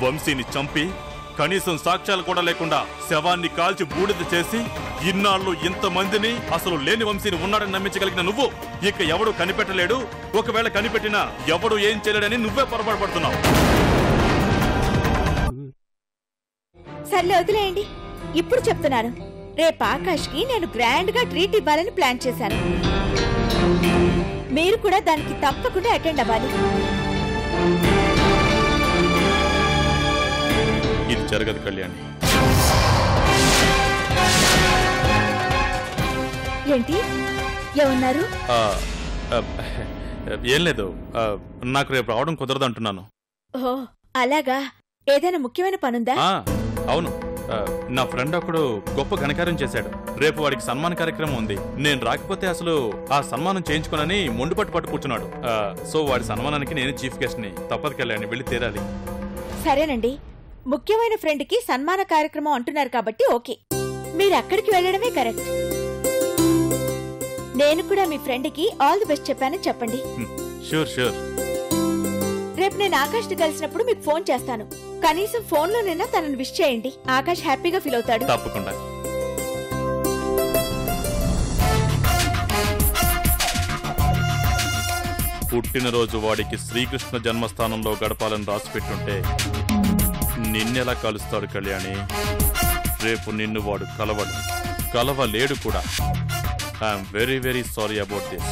వంశీని చంపి కనీసం సాక్ష్యాలు కూడా లేకుండా శవాన్ని కాల్చి బూడిద చేసి ఇన్నాళ్ళు ఇంతమందిని అసలు లేని వంశీని ఉన్నాడని నమ్మించగలిగిన నువ్వు ఇక ఎవడు కనిపెట్టలేడు, ఒకవేళ కనిపెట్టినా ఎవడు ఏం చేయలేడని నువ్వే పొరపాటు పడుతున్నావు. సర్లే వదిలేయండి. ఇప్పుడు చెప్తున్నాను, రేపు ఆకాష్ కి నేను గ్రాండ్ గా ట్రీట్ ఇవ్వాలని ప్లాన్ చేశాను. మీరు కూడా దానికి తప్పకుండా అటెండ్ అవ్వాలి. ఇది జరగదు కళ్యాణి. ఏంటి ఏమన్నారు? ఏం లేదు, నాకు రేపు రావడం కుదరదు అంటున్నాను. ఓ అలాగా, ఏదైనా ముఖ్యమైన పనుందా? అవును, నా ఫ్రెండ్ ఒకడు గొప్ప ఘనకార్యం చేశాడు. రేపు వాడికి సన్మాన కార్యక్రమం ఉంది. నేను రాకపోతే అసలు ఆ సన్మానం చేయించుకోనని మొండుపట్టు కూర్చున్నాడు. సో వాడి సన్మానానికి నేను చీఫ్ గెస్ట్ ని. తప్పదు కళ్యాణి, వెళ్ళి తీరాలి. సరేనండి, ముఖ్యమైన ఫ్రెండ్ కి సన్మాన కార్యక్రమం అంటున్నారు కాబట్టి ఓకే, మీరు అక్కడికి వెళ్ళడమే కరెక్ట్. నేను కూడా మీ ఫ్రెండ్ కి ఆల్ ది బెస్ట్ చెప్పానని చెప్పండి. Sure sure. రేపు నేను ఆకాష్ ని కలిసినప్పుడు మీకు ఫోన్ చేస్తాను. కనీసం ఫోన్ లోనైనా తనని విష్ చేయండి. ఆకాష్ హ్యాపీగా ఫీల్ అవుతాడు. తప్పకుండా. పుట్టినరోజు వాడికి శ్రీకృష్ణ జన్మస్థానంలో గడపాలని రాసిపెట్టుంటే నిన్నెలా కలుస్తాడు కళ్యాణి? రేపు నిన్ను వాడు కలవలేడు కూడా. I'm very very sorry about this.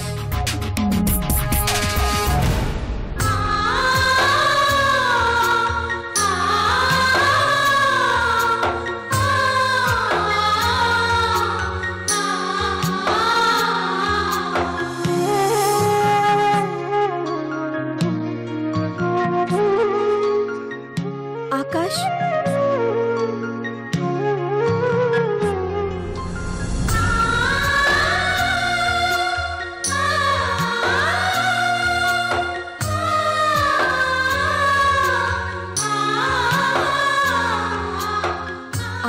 Akash,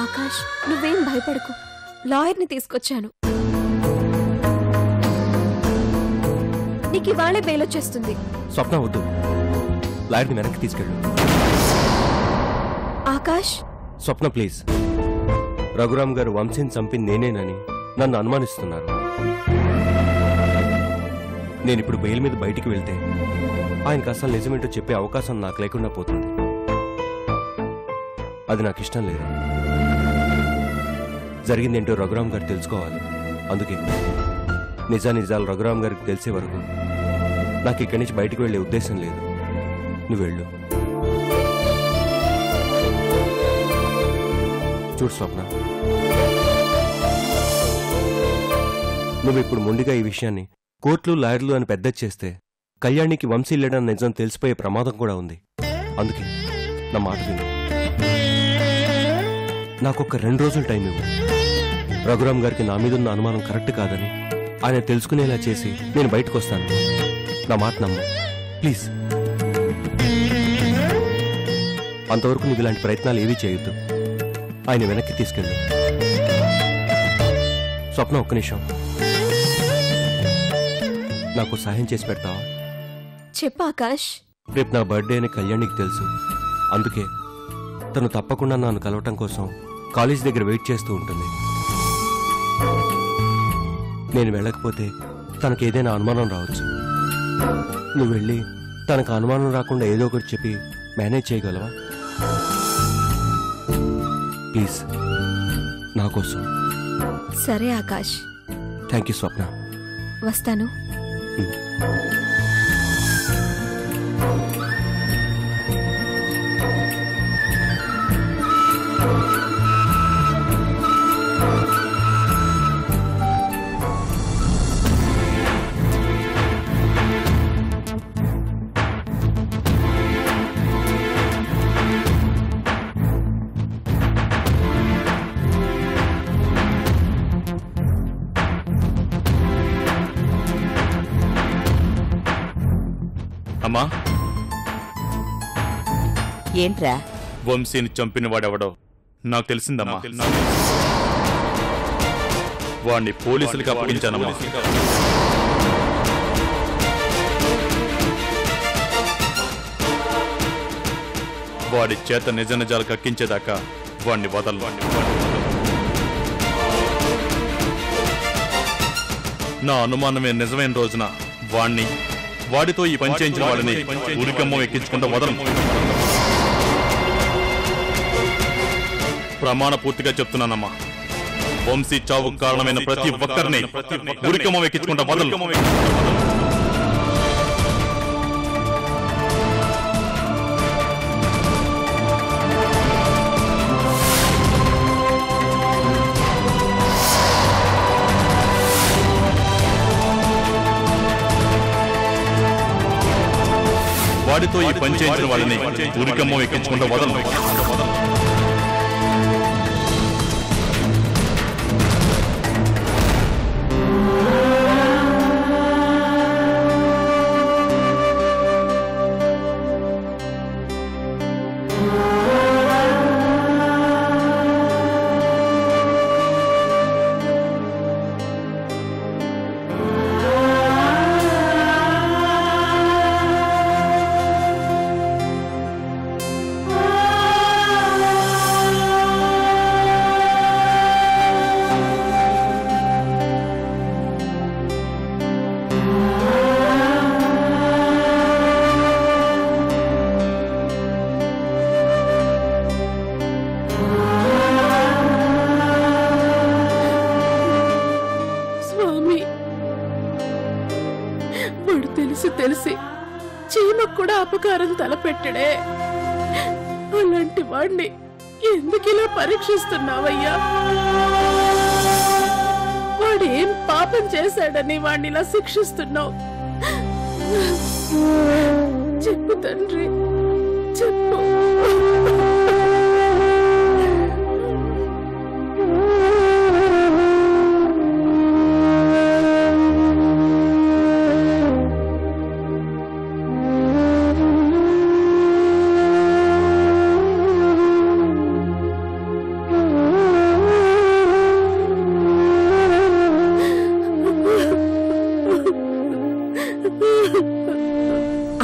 Akash నువ్వేం భయపడకు, లాయర్ని తీసుకొచ్చాను. నీకు ఇవాళే బెయిల్ వచ్చేస్తుంది. స్వప్న వద్దు, లాయర్ని వెనక్కి తీసుకెళ్ళు. ఆకాష్. స్వప్న ప్లీజ్. రఘురామ్ గారు వంశీని చంపింది నేనేనని నన్ను అనుమానిస్తున్నారు. నేనిప్పుడు బెయిల్ మీద బయటికి వెళ్తే ఆయనకు అసలు నిజమేంటో చెప్పే అవకాశం నాకు లేకుండా పోతుంది. అది నాకు ఇష్టం లేదు. జరిగిందేంటో రఘురామ్ గారు తెలుసుకోవాలి. అందుకే నిజాలు రఘురామ్ గారికి తెలిసే వరకు నాకు ఇక్కడి నుంచి బయటికి వెళ్లే ఉద్దేశం లేదు. నువ్వు వెళ్ళు. చూడు స్వప్న, నువ్విప్పుడు ముందుగా ఈ విషయాన్ని కోర్టులు లాయర్లు అని పెద్ద చేస్తే కళ్యాణికి వంశీ లేడని నిజం తెలిసిపోయే ప్రమాదం కూడా ఉంది. అందుకే నా మాట విను. నాకొక్క 2 రోజులు టైం ఇవ్వు. రఘురామ్ గారికి నా మీదున్న అనుమానం కరెక్ట్ కాదని ఆయన తెలుసుకునేలా చేసి నేను బయటకు వస్తాను. నా మాట నమ్ము ప్లీజ్. అంతవరకు నువ్వు ఇలాంటి ప్రయత్నాలు ఏవీ చేయొద్దు. ఆయన వెనక్కి తీసుకెళ్ళు. స్వప్న, ఒక్క నిమిషం. నాకు సహాయం చేసి పెడతావా? చెప్పు ఆకాష్. రేపు నా బర్త్డే అని కళ్యాణికి తెలుసు. అందుకే తను తప్పకుండా నన్ను కలవటం కోసం కాలేజ్ దగ్గర వెయిట్ చేస్తూ ఉంటుంది. నేను వెళ్ళకపోతే తనకు ఏదైనా అనుమానం రావచ్చు. నువ్వు వెళ్ళి తనకు అనుమానం రాకుండా ఏదో ఒకటి చెప్పి మేనేజ్ చేయగలవా? ప్లీజ్, నా కోసం. సరే ఆకాష్. థ్యాంక్ యూ స్వప్న. వస్తాను. అమ్మా, ఏంట్రా? వంశీని చంపిన వాడెవడో నాకు తెలిసిందమ్మా. వాణ్ణి పోలీసులకు అప్పగించానమ్మా. వాడి చేత నిజ నిజాలు కక్కించేదాకా వాడిని వదలను. నా అనుమానమే నిజమైన రోజున వాడితో ఈ పని చేయించిన వాళ్ళని ఉరికమ్మ ఎక్కించుకుంటూ వదలను. ప్రమాణ పూర్తిగా చెప్తున్నానమ్మా, వంశీ చావుకు కారణమైన ప్రతి ఒక్కరిని ఉరికమ్మ ఎక్కించుకుంటూ వదలను. వాడితో ఈ పని చేయించిన వాళ్ళని ఉరికమ్మ ఎక్కించుకుంటూ వదలను. తెలిసి చీమకు కూడా అపకారం తలపెట్టడే. అలాంటి వాణ్ణి ఎందుకిలా పరీక్షిస్తున్నావయ్యా? వాడేం పాపం చేశాడని వాణ్ణిలా శిక్షిస్తున్నావు? చెప్పు తండ్రి, చెప్పు.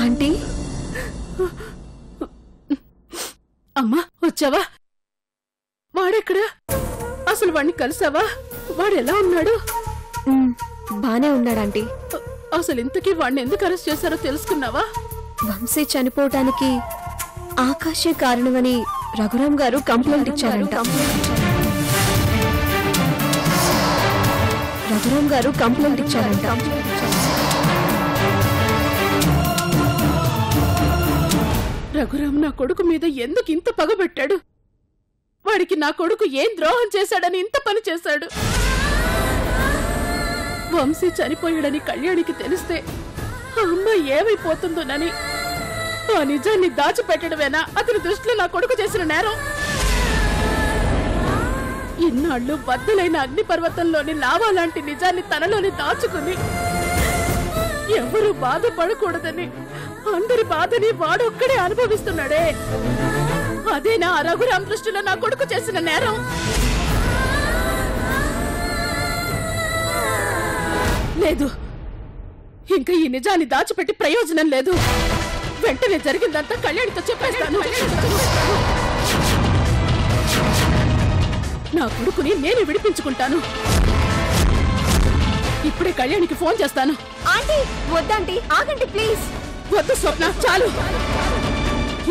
ఆంటీ, అమ్మా వచ్చావా? వాడెక్కడా? అసలు వాడిని కలిసావా? వాడు ఎలా ఉన్నాడు? బానే ఉన్నాడు ఆంటీ. అసలు ఇంతకీ వాడిని ఎందుకు అరెస్ట్ చేశారో తెలుసుకున్నావా? వంశీ చనిపోవటానికి ఆకాశే కారణమని రఘురామ్ గారు కంప్లైంట్ ఇచ్చారంట. రఘురామ్ గారు కంప్లైంట్ ఇచ్చారంట. రఘురామ్ నా కొడుకు మీద ఎందుకు ఇంత పగబెట్టాడు? వాడికి నా కొడుకు ఏం ద్రోహం చేశాడని ఇంత పని చేశాడు? వంశీ చనిపోయాడని కళ్యాణికి తెలిస్తే ఆ అమ్మాయి ఏమైపోతుందోనని ఆ నిజాన్ని దాచిపెట్టడమేనా అతని దృష్టిలో నా కొడుకు చేసిన నేరం? ఇన్నాళ్ళు బద్దలైన అగ్నిపర్వతంలోని లావా లాంటి నిజాన్ని తనలోని దాచుకుని ఎవరు బాధపడకూడదని అందరి బాధని వాడొక్కడే అనుభవిస్తున్నాడే. అదేనా రఘురామ్ దృష్టిలో నా కొడుకు చేసిన నేరం? లేదు, ఇంకా ఈ నిజాన్ని దాచిపెట్టి ప్రయోజనం లేదు. వెంటనే జరిగిందంతా కళ్యాణితో చెప్పేస్తాను. నా కొడుకుని నేను విడిపించుకుంటాను. ఇప్పుడే కళ్యాణికి ఫోన్ చేస్తాను. ఆంటీ వద్దంటీ, ఆగండి ప్లీజ్. వద్దు స్వప్న, చాలు.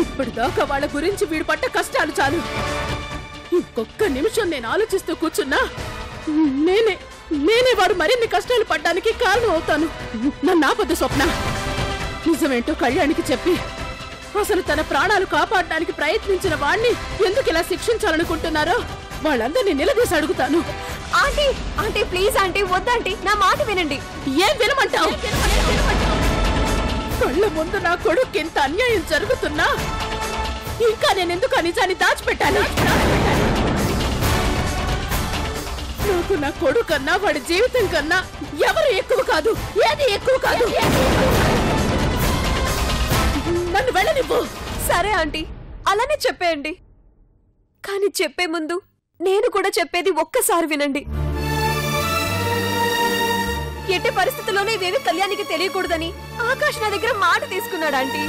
ఇప్పటిదాకా వాళ్ళ గురించి వీడు పట్ట కష్టాలు చాలు. ఇంకొక్క నిమిషం నేను ఆలోచిస్తూ కూర్చున్నా నేనే వాడు మరిన్ని కష్టాలు పడ్డానికి కారణం అవుతాను. నన్ను ఆపొద్దు స్వప్న. నిజమేంటో కళ్యాణికి చెప్పి అసలు తన ప్రాణాలు కాపాడడానికి ప్రయత్నించిన వాణ్ణి ఎందుకు ఇలా శిక్షించాలనుకుంటున్నారో వాళ్ళందరినీ నిలదీసి అడుగుతాను. ఆంటీ ఆంటీ ప్లీజ్ ఆంటీ, వద్దంటీ, నా మాట వినండి. ఏం వినమంటావు? కళ్ళ ముందు నా కొడుకు ఇంత అన్యాయం జరుగుతున్నా ఇంకా నేనెందుకు ఆ నిజాన్ని దాచిపెట్టాను? నాకు నా కొడుకు కన్నా వాడి జీవితం కన్నా ఎవరు ఎక్కువ కాదు, ఏది ఎక్కువ కాదు. నన్ను వెళ్ళనివ్వు. సరే ఆంటీ, అలానే చెప్పేయండి. కానీ చెప్పే ముందు నేను కూడా చెప్పేది ఒక్కసారి వినండి. ఎట్టి పరిస్థితుల్లోనే ఇవేవి కళ్యాణికి తెలియకూడదని ఆకాష్ నా దగ్గర మాట తీసుకున్నాడు ఆంటీ.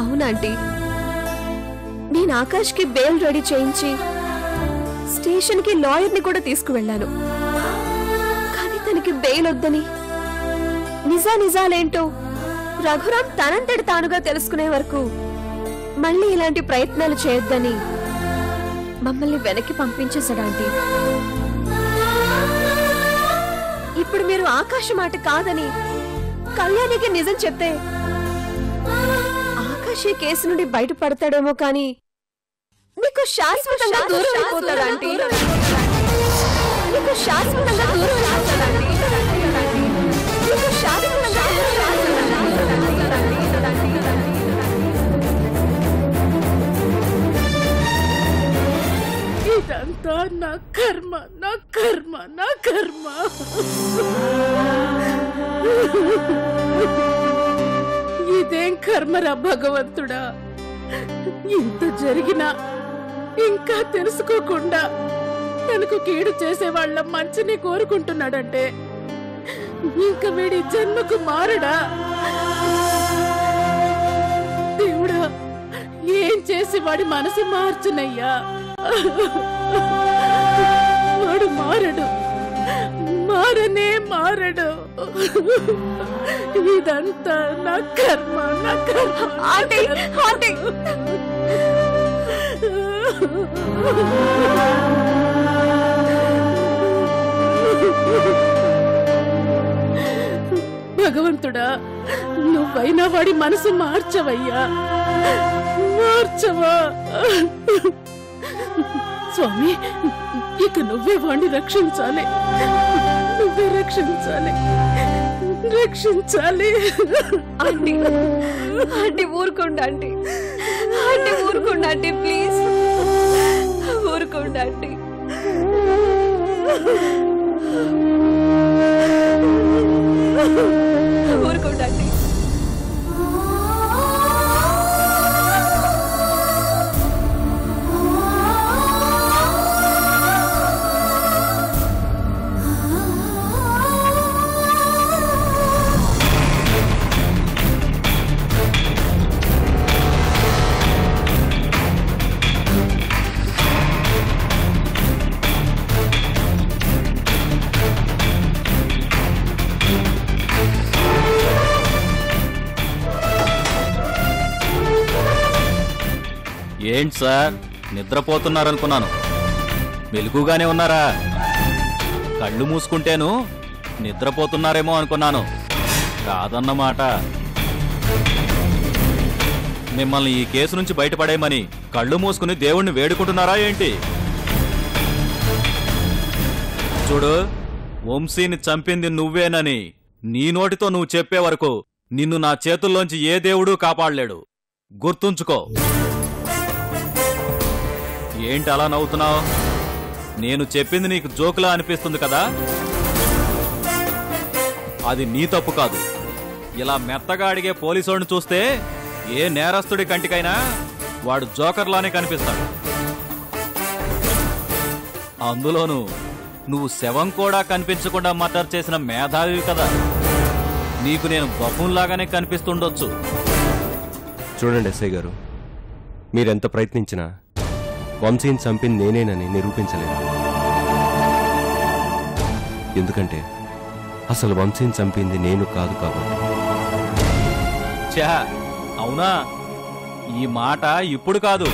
అవునాంటీ, నేను ఆకాష్కి బెయిల్ రెడీ చేయించి స్టేషన్కి లాయర్ని కూడా తీసుకువెళ్ళాను. కానీ తనకి బెయిల్ వద్దని, నిజాలేంటో రఘురాం తనంతటి తానుగా తెలుసుకునే వరకు మళ్ళీ ఇలాంటి ప్రయత్నాలు చేయొద్దని మమ్మల్ని వెనక్కి పంపించేశాడాంటీ. ఇప్పుడు మీరు ఆకాశ మాట కాదని కళ్యాణికి నిజం చెప్తే ఆకాశ్ ఈ కేసు నుండి బయటపడతాడేమో కానీ మీకు శాశ్వతంగా దూరం అయిపోతాడంటీ. మీకు శాశ్వతంగా దూరం అయిపోతాడంటీ. మీకు శాశ్వతంగా ఇదంతా నా కర్మ, నా కర్మ, నా కర్మ. ఇదేం కర్మరా భగవంతుడా! ఇంత జరిగినా ఇంకా తెలుసుకోకుండా తనకు కీడు చేసే వాళ్ళ మంచిని కోరుకుంటున్నాడంటే ఇంకా వీడి జన్మకు మారడా? దేవుడా, ఏం చేసి వాడి మనసు మార్చునయ్యా. వాడు మారడు, మారడు. ఇదంతా నా కర్మ, నా కర్మ. ఆంటీ, ఆంటీ, భగవంతుడా, నువ్వైనా వాడి మనసు మార్చవయ్యా, మార్చవా. స్వామి, ఇక నువ్వే వాడిని రక్షించాలి, నువ్వే రక్షించాలి. ఆంటీ, ఆంటీ ఊరుకోండి, ఆంటీ ఊరుకోండి, ప్లీజ్ ఊరుకోండి. ఊరుకోండి. ఏంటి సార్, నిద్రపోతున్నారనుకున్నాను. మెలకుగానే ఉన్నారా? కళ్ళు మూసుకుంటేను నిద్రపోతున్నారేమో అనుకున్నాను. కాదన్నమాట. మిమ్మల్ని ఈ కేసు నుంచి బయటపడేయమని కళ్ళు మూసుకుని దేవుణ్ణి వేడుకుంటున్నారా ఏంటి? చూడు, వంశీని చంపింది నువ్వేనని నీ నోటితో నువ్వు చెప్పే వరకు నిన్ను నా చేతుల్లోంచి ఏ దేవుడూ కాపాడలేడు. గుర్తుంచుకో. ఏంటి అలా నవ్వుతున్నావు? నేను చెప్పింది నీకు జోకులా అనిపిస్తుంది కదా? అది నీ తప్పు కాదు. ఇలా మెత్తగా అడిగే పోలీసోడిని చూస్తే ఏ నేరస్తుడి కంటికైనా వాడు జోకర్లానే కనిపిస్తాడు. అందులోనూ నువ్వు శవం కూడా కనిపించకుండా మర్డర్ చేసిన మేధావి కదా. నీకు నేను బఫూన్లాగానే కనిపిస్తుండొచ్చు. చూడండి ఎస్ఐ గారు, మీరెంత ప్రయత్నించినా వంశీని చంపింది నేనేనని నిరూపించలేదు. ఎందుకంటే అసలు వంశీని చంపింది నేను కాదు కాబట్టి. ఛా, అవునా? ఈ మాట ఇప్పుడు కాదు,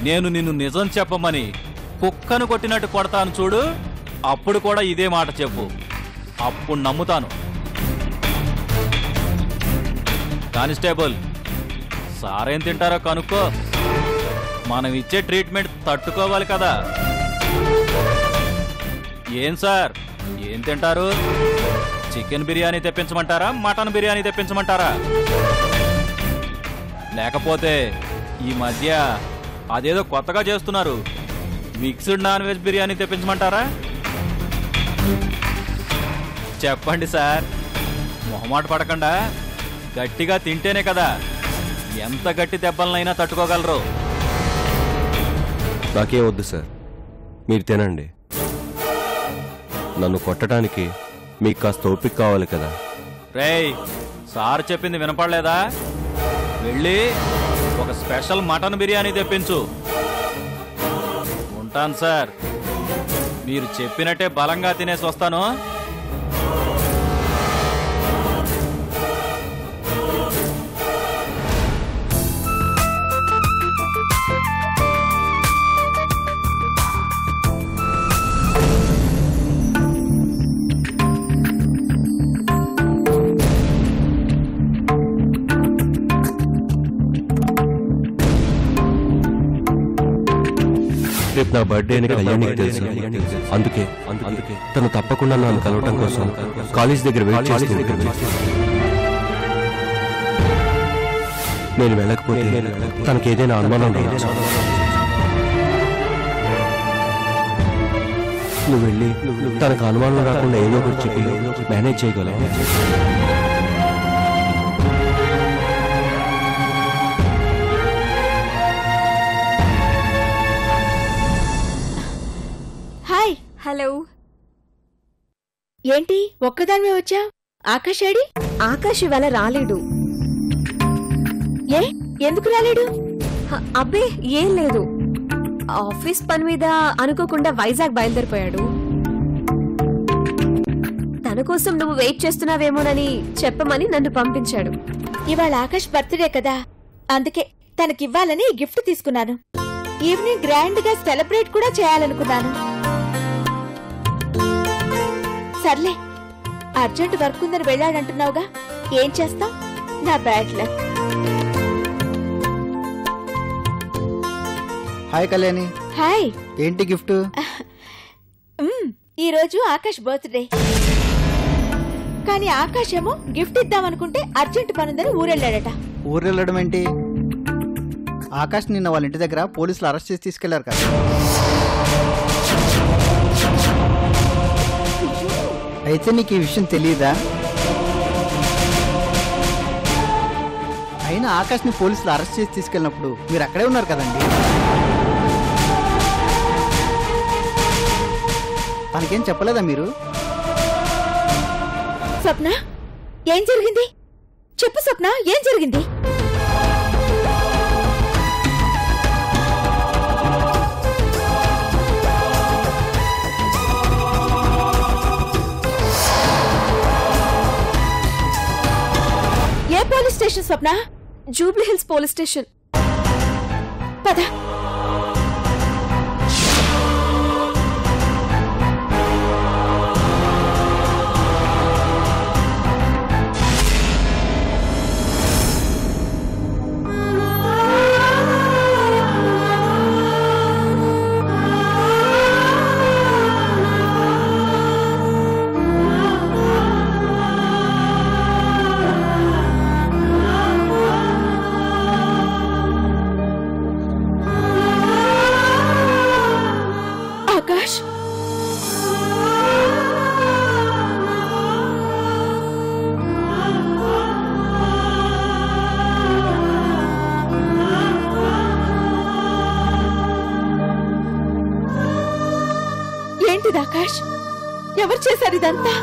నేను నిన్ను నిజం చెప్పమని కుక్కను కొట్టినట్టు కొడతాను చూడు, అప్పుడు కూడా ఇదే మాట చెప్పు. అప్పుడు నమ్ముతాను. కానిస్టేబుల్, సారేం తింటారో కనుక్కో. మనం ఇచ్చే ట్రీట్మెంట్ తట్టుకోవాలి కదా. ఏం సార్, ఏం తింటారు? చికెన్ బిర్యానీ తెప్పించమంటారా, మటన్ బిర్యానీ తెప్పించమంటారా? లేకపోతే ఈ మధ్య అదేదో కొత్తగా చేస్తున్నారు, మిక్స్డ్ నాన్ వెజ్ బిర్యానీ తెప్పించమంటారా? చెప్పండి సార్, మొహమాట పడకుండా గట్టిగా తింటేనే కదా ఎంత గట్టి దెబ్బలనైనా తట్టుకోగలరు. నాకేం వద్దు సార్, మీరు తినండి. నన్ను కొట్టడానికి మీకు కాస్త ఓపిక కావాలి కదా. రేయ్, సార్ చెప్పింది వినపడలేదా? వెళ్ళి ఒక స్పెషల్ మటన్ బిర్యానీ తెప్పించు. ఉంటాను సార్. మీరు చెప్పినట్టే బలంగా తినేసి వస్తాను. రేపు నా బర్త్డే అని కళ్యాణికి తెలుసు. అందుకే తను తప్పకుండా నన్ను కలవటం కోసం కాలేజ్ దగ్గర వెయిట్ చేస్తూ ఉంటుంది. నేను వెళ్ళకపోతే తనకి ఏదైనా అనుమానం రావచ్చు. నువ్వు వెళ్ళి తనకు అనుమానం రాకుండా ఏదో ఒకటి చెప్పి మేనేజ్ చేయగలవు. హాయ్. హలో. ఏంటి ఒక్కదానివే వచ్చా? ఆకాష్ ఏడి? ఆకాష్ ఇవాళ రాలేడు. ఏ ఎందుకు రాలేడు? అబ్బే ఏం లేదు, ఆఫీస్ పని మీద అనుకోకుండా వైజాగ్ బయలుదేరిపోయాడు. తన కోసం నువ్వు వెయిట్ చేస్తున్నావేమోనని చెప్పమని నన్ను పంపించాడు. ఇవాళ ఆకాష్ బర్త్డే కదా, అందుకే తనకివ్వాలని గిఫ్ట్ తీసుకున్నాను. ఈవినింగ్ గ్రాండ్ గా సెలబ్రేట్ కూడా చేయాలనుకున్నాను. సర్లే, అర్జెంట్ వర్క్ ఉందని వెళ్ళాడంటున్నావుగా, ఏం చేస్తాం? నా bad luck. Hi Kalyani. Hi. ఏంటి గిఫ్ట్? ఈ రోజు ఆకాష్ బర్త్డే. కానీ ఆకాష్ ఏమో గిఫ్ట్ ఇద్దామనుకుంటే అర్జెంట్ పనుందని ఊరెళ్ళాడట. ఊరెళ్ళడం ఏంటి? ఆకాష్ నిన్న వాళ్ళ ఇంటి దగ్గర పోలీసులు అరెస్ట్ చేసి తీసుకెళ్లారు కదా. అయితే నీకు ఈ విషయం తెలియదా? అయినా ఆకాష్ని పోలీసులు అరెస్ట్ చేసి తీసుకెళ్ళినప్పుడు మీరు అక్కడే ఉన్నారు కదండి. తనకేం చెప్పలేదా మీరు? స్వప్న, ఏం జరిగింది? చెప్పు స్వప్న, ఏం జరిగింది? ఏ police station Swapna? Jubilee Hills police station. పద. ఆకాష్, ఏంటిది ఆకాష్? ఎవరు చేశారు ఇదంతా?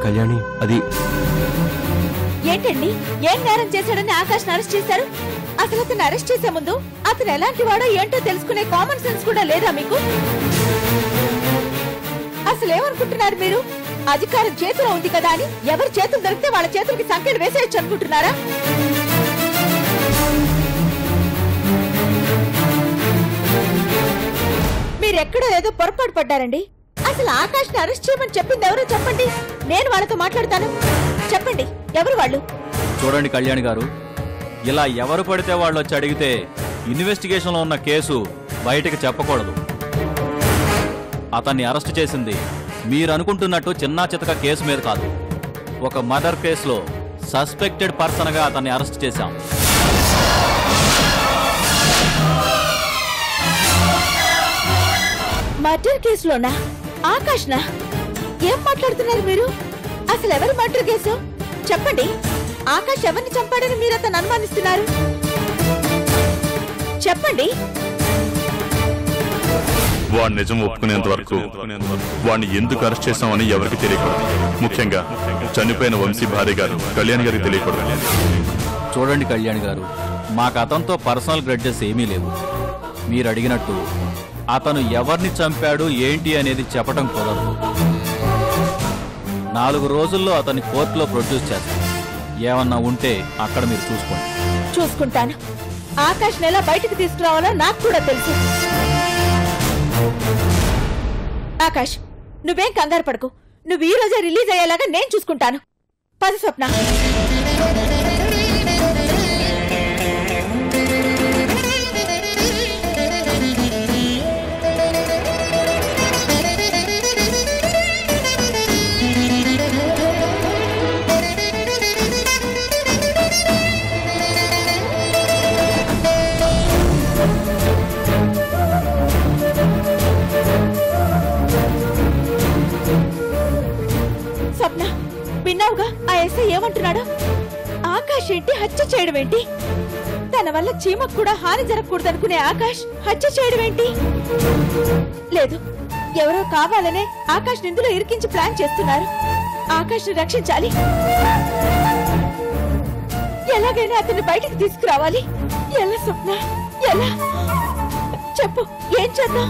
కళ్యాణి, అది ఏంటండి? ఏం నేరం చేశాడని ఆకాష్ అరెస్ట్ చేశారు? అసలు అతను అరెస్ట్ చేసే ముందు అతను ఎలాంటి వాడో ఏంటో తెలుసుకునే కామన్ సెన్స్ కూడా లేదా మీకు? అసలు ఏమనుకుంటున్నారు మీరు? అధికారం చేతిలో ఉంది కదా అని ఎవరి చేతులు దొరికితే వాళ్ళ చేతులకి సంఖ్యలు వేసేయచ్చు అనుకుంటున్నారా? మీరెక్కడో ఏదో పొరపాటు పడ్డారండి. అసలు ఆకాష్ ని అరెస్ట్ చేయమని చెప్పింది ఎవరో చెప్పండి, నేను వాళ్ళతో మాట్లాడతాను. చెప్పండి, ఎవరు వాళ్ళు? చూడండి కళ్యాణి గారు, ఇలా ఎవరు పడితే వాళ్ళు వచ్చి అడిగితే ఇన్వెస్టిగేషన్లో ఉన్న కేసు బయటకు చెప్పకూడదు. అతన్ని అరెస్ట్ చేసింది మీరు అనుకుంటున్నట్టు చిన్నా చితక కేసు మీద కాదు, ఒక మర్డర్ కేసులో సస్పెక్టెడ్ పర్సన్గా అతన్ని అరెస్ట్ చేశాం. మర్డర్ కేసులోనా? ఆకాష్నా? ఏం మాట్లాడుతున్నారు మీరు? అసలు ఎవరు మర్డర్ కేసు చెప్పండి. ఆకాష్ ఎవరిని చంపాడని మీరు అతను అనుమానిస్తున్నారు? చెప్పండి. వాడు నిజం ఒప్పుకునేంత వరకు వాడిని ఎందుకు అరెస్ట్ చేశామని ఎవరికి తెలియకూడదు. ముఖ్యంగా చనిపోయిన వంశీ భార్య గారు కళ్యాణ్ గారికి తెలియకూడదు. చూడండి కళ్యాణ్ గారు, మాకు అతనితో పర్సనల్ గ్రడ్జెస్ ఏమీ లేవు. మీరు అడిగినట్టు అతను ఎవరిని చంపాడు ఏంటి అనేది చెప్పడం కుదరదు. 4 రోజుల్లో అతన్ని కోర్టులో ప్రొడ్యూస్ చేస్తాం. ఏమన్నా ఉంటే అక్కడ మీరు చూసుకోండి. చూసుకుంటాను. ఆకాష్ ఎలా బయటికి తీసుకురావాలో నాకు కూడా తెలుసు. ఆకాష్, నువ్వేం కంగారు పడకు. నువ్వు ఈ రోజే రిలీజ్ అయ్యేలాగా నేను చూసుకుంటాను. పద స్వప్న. స్వప్న, విన్నావుగా ఆ ఎస్ఐ ఏమంటున్నాడు? ఆకాష్ ఏంటి హత్య చేయడం ఏంటి? తన వల్ల చీమకు కూడా హాని జరగకూడదనుకునే ఆకాష్ హత్య చేయడం ఏంటి? లేదు, ఎవరో కావాలనే ఆకాష్ నిందులో ఇరికించి ప్లాన్ చేస్తున్నారు. ఆకాష్ ని రక్షించాలి. ఎలాగైనా అతన్ని బయటికి తీసుకురావాలి. ఎలా స్వప్న, ఎలా? చెప్పు, ఏం చేద్దాం?